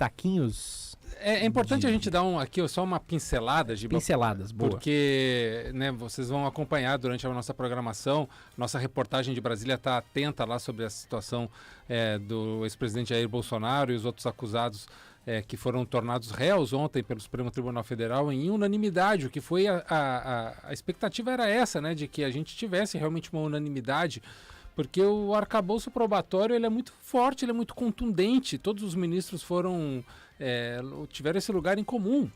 pitaquinhos? É importante a gente dar aqui só uma pincelada, Giba. Pinceladas, boa. Porque vocês vão acompanhar durante a nossa programação. Nossa reportagem de Brasília está atenta lá sobre a situação do ex-presidente Jair Bolsonaro e os outros acusados que foram tornados réus ontem pelo Supremo Tribunal Federal em unanimidade. O que foi a expectativa era essa, né, de que a gente tivesse realmente uma unanimidade, porque o arcabouço probatório ele é muito forte, ele é muito contundente. Todos os ministros tiveram esse lugar em comum,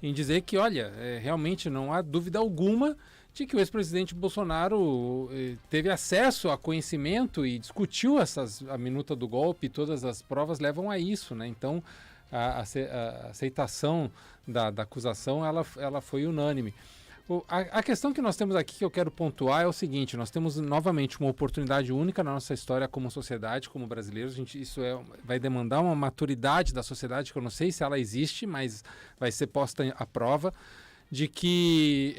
em dizer que, olha, realmente não há dúvida alguma de que o ex-presidente Bolsonaro teve acesso a conhecimento e discutiu a minuta do golpe, e todas as provas levam a isso, né? Então, a aceitação da acusação ela foi unânime. A questão que nós temos aqui, que eu quero pontuar, é o seguinte: nós temos novamente uma oportunidade única na nossa história como sociedade, como brasileiros. Isso vai demandar uma maturidade da sociedade, que eu não sei se ela existe, mas vai ser posta à prova, de que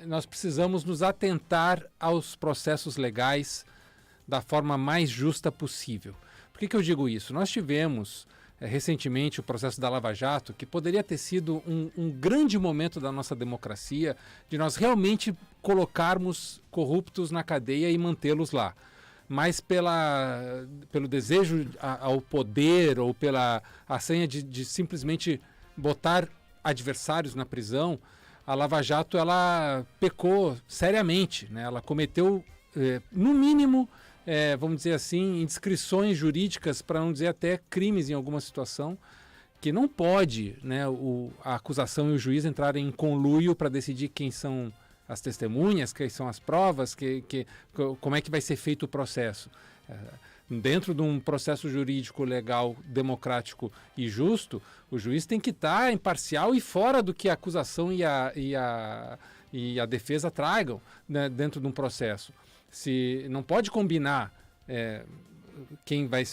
nós precisamos nos atentar aos processos legais da forma mais justa possível. Por que eu digo isso? Nós tivemos recentemente o processo da Lava Jato, que poderia ter sido um grande momento da nossa democracia, de nós realmente colocarmos corruptos na cadeia e mantê-los lá. Mas pelo desejo ao poder ou pela senha de simplesmente botar adversários na prisão, a Lava Jato ela pecou seriamente, né? Ela cometeu, no mínimo, vamos dizer assim, indiscrições jurídicas, para não dizer até crimes em alguma situação, que não pode, né, a acusação e o juiz entrarem em conluio para decidir quem são as testemunhas, quem são as provas, como é que vai ser feito o processo. Dentro de um processo jurídico, legal, democrático e justo, o juiz tem que estar imparcial e fora do que a acusação e a defesa tragam, né, dentro de um processo. Se não pode combinar quem vai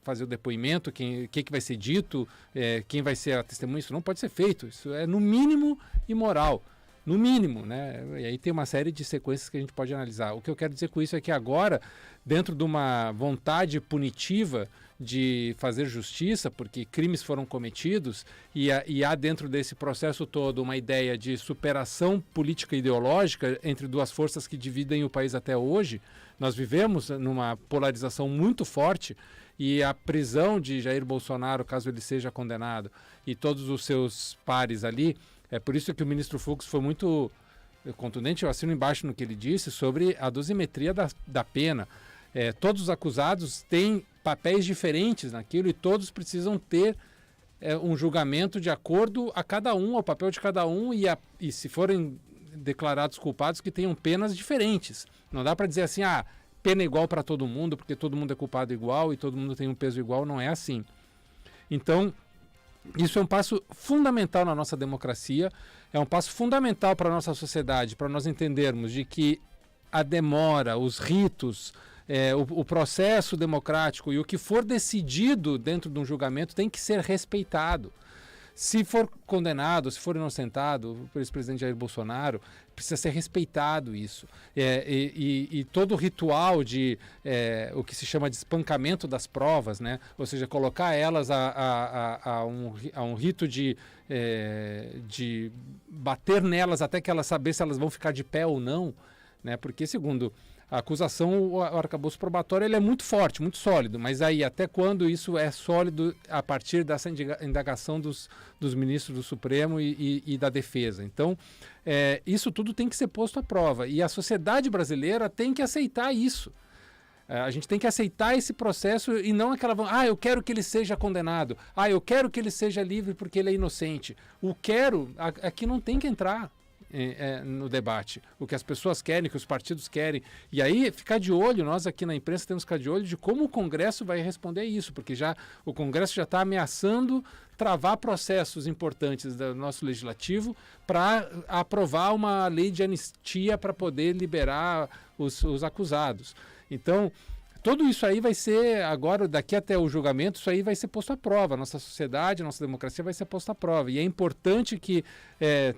fazer o depoimento, que vai ser dito, quem vai ser a testemunha, isso não pode ser feito. Isso é, no mínimo, imoral. No mínimo, né? E aí tem uma série de sequências que a gente pode analisar. O que eu quero dizer com isso é que agora, dentro de uma vontade punitiva de fazer justiça, porque crimes foram cometidos, e há dentro desse processo todo uma ideia de superação política e ideológica entre duas forças que dividem o país até hoje, nós vivemos numa polarização muito forte, e a prisão de Jair Bolsonaro, caso ele seja condenado, e todos os seus pares ali, é por isso que o ministro Fux foi muito contundente. Eu assino embaixo no que ele disse sobre a dosimetria da pena. Todos os acusados têm papéis diferentes naquilo e todos precisam ter um julgamento de acordo a cada um, ao papel de cada um, e se forem declarados culpados, que tenham penas diferentes. Não dá para dizer assim, pena igual para todo mundo, porque todo mundo é culpado igual e todo mundo tem um peso igual. Não é assim. Então, isso é um passo fundamental na nossa democracia, é um passo fundamental para a nossa sociedade, para nós entendermos de que a demora, os ritos, o processo democrático e o que for decidido dentro de um julgamento tem que ser respeitado. Se for condenado, se for inocentado pelo ex-presidente Jair Bolsonaro, precisa ser respeitado isso. E todo o ritual de o que se chama de espancamento das provas, né? Ou seja, colocar elas a um rito de bater nelas até que elas saber se elas vão ficar de pé ou não, né? Porque, segundo a acusação, o arcabouço probatório ele é muito forte, muito sólido, mas aí até quando isso é sólido a partir dessa indagação dos ministros do Supremo e da defesa? Então, isso tudo tem que ser posto à prova, e a sociedade brasileira tem que aceitar isso. A gente tem que aceitar esse processo e não aquela... eu quero que ele seja condenado, eu quero que ele seja livre porque ele é inocente. O quero, aqui não tem que entrar no debate. O que as pessoas querem, que os partidos querem. E aí, ficar de olho, nós aqui na imprensa temos que ficar de olho de como o Congresso vai responder isso, porque o Congresso já está ameaçando travar processos importantes do nosso legislativo para aprovar uma lei de anistia para poder liberar os acusados. Então, tudo isso aí vai ser, agora, daqui até o julgamento, isso aí vai ser posto à prova. A nossa sociedade, a nossa democracia vai ser posta à prova. E é importante que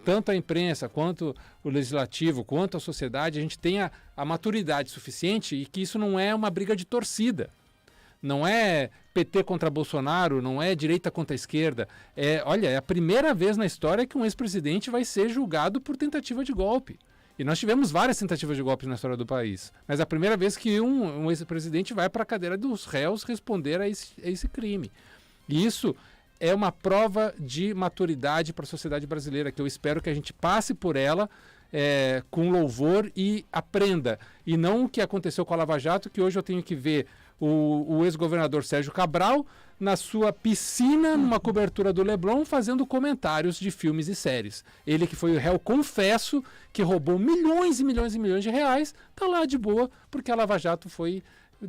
tanto a imprensa, quanto o legislativo, quanto a sociedade, a gente tenha a maturidade suficiente e que isso não é uma briga de torcida. Não é PT contra Bolsonaro, não é direita contra esquerda. Olha, é a primeira vez na história que um ex-presidente vai ser julgado por tentativa de golpe. E nós tivemos várias tentativas de golpe na história do país. Mas é a primeira vez que um ex-presidente vai para a cadeira dos réus responder a esse crime. E isso é uma prova de maturidade para a sociedade brasileira, que eu espero que a gente passe por ela com louvor e aprenda. E não o que aconteceu com a Lava Jato, que hoje eu tenho que ver o ex-governador Sérgio Cabral na sua piscina, numa cobertura do Leblon, fazendo comentários de filmes e séries. Ele que foi o réu confesso, que roubou milhões e milhões e milhões de reais, tá lá de boa, porque a Lava Jato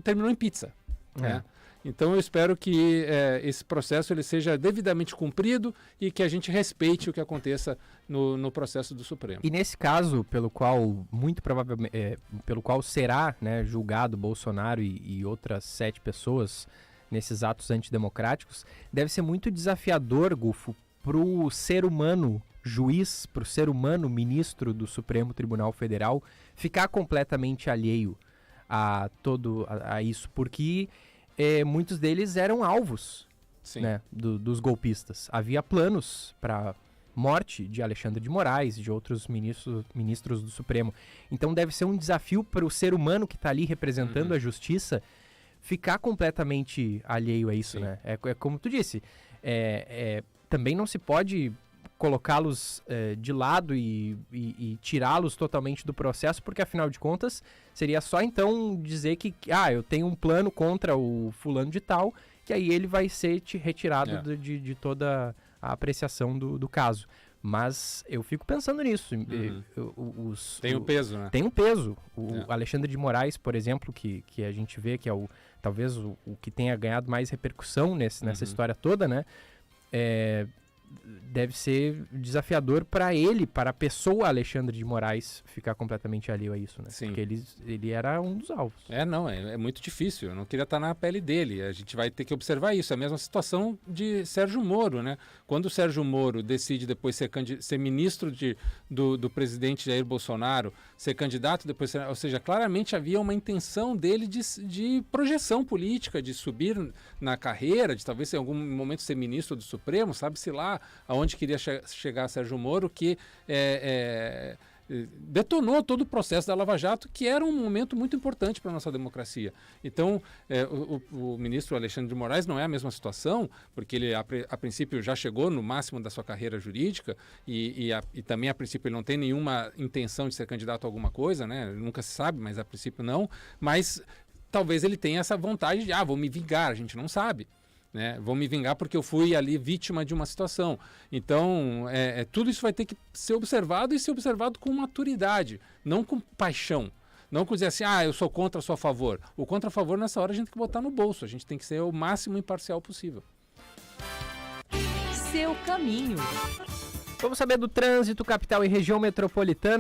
terminou em pizza. Né? Então eu espero que esse processo ele seja devidamente cumprido e que a gente respeite o que aconteça no processo do Supremo. E nesse caso, pelo qual muito provavelmente, pelo qual será, né, julgado Bolsonaro e outras 7 pessoas nesses atos antidemocráticos, deve ser muito desafiador, Gufo, para o ser humano juiz, para o ser humano ministro do Supremo Tribunal Federal, ficar completamente alheio a isso, porque muitos deles eram alvos, né, dos golpistas. Havia planos para morte de Alexandre de Moraes e de outros ministros do Supremo. Então deve ser um desafio para o ser humano que está ali representando a justiça ficar completamente alheio a isso, né? É como tu disse, também não se pode colocá-los de lado e tirá-los totalmente do processo, porque afinal de contas seria só então dizer que eu tenho um plano contra o fulano de tal, que aí ele vai ser retirado de toda a apreciação do caso. Mas eu fico pensando nisso. Tem um peso, né? Tem um peso. O Alexandre de Moraes, por exemplo, que a gente vê que é talvez o que tenha ganhado mais repercussão nessa história toda, né? Deve ser desafiador para ele, para a pessoa Alexandre de Moraes, ficar completamente alheio a isso, né? Sim. Porque ele era um dos alvos. É muito difícil. Eu não queria estar na pele dele. A gente vai ter que observar isso. É a mesma situação de Sérgio Moro, né? Quando o Sérgio Moro decide depois ser ministro do presidente Jair Bolsonaro, ser candidato, depois ou seja, claramente havia uma intenção dele de projeção política, de subir na carreira, de talvez em algum momento ser ministro do Supremo, sabe-se lá aonde queria chegar Sérgio Moro, que detonou todo o processo da Lava Jato, que era um momento muito importante para a nossa democracia. Então, o ministro Alexandre de Moraes não é a mesma situação, porque ele, a princípio, já chegou no máximo da sua carreira jurídica e também, a princípio, ele não tem nenhuma intenção de ser candidato a alguma coisa, né? Nunca se sabe, mas a princípio não. Mas talvez ele tenha essa vontade de, vou me vingar, a gente não sabe. Né? Vou me vingar porque eu fui ali vítima de uma situação. Então, tudo isso vai ter que ser observado e ser observado com maturidade, não com paixão. Não com dizer assim, eu sou contra, sou a favor. O contra a favor, nessa hora, a gente tem que botar no bolso. A gente tem que ser o máximo imparcial possível. Seu caminho. Vamos saber do trânsito, capital e região metropolitana.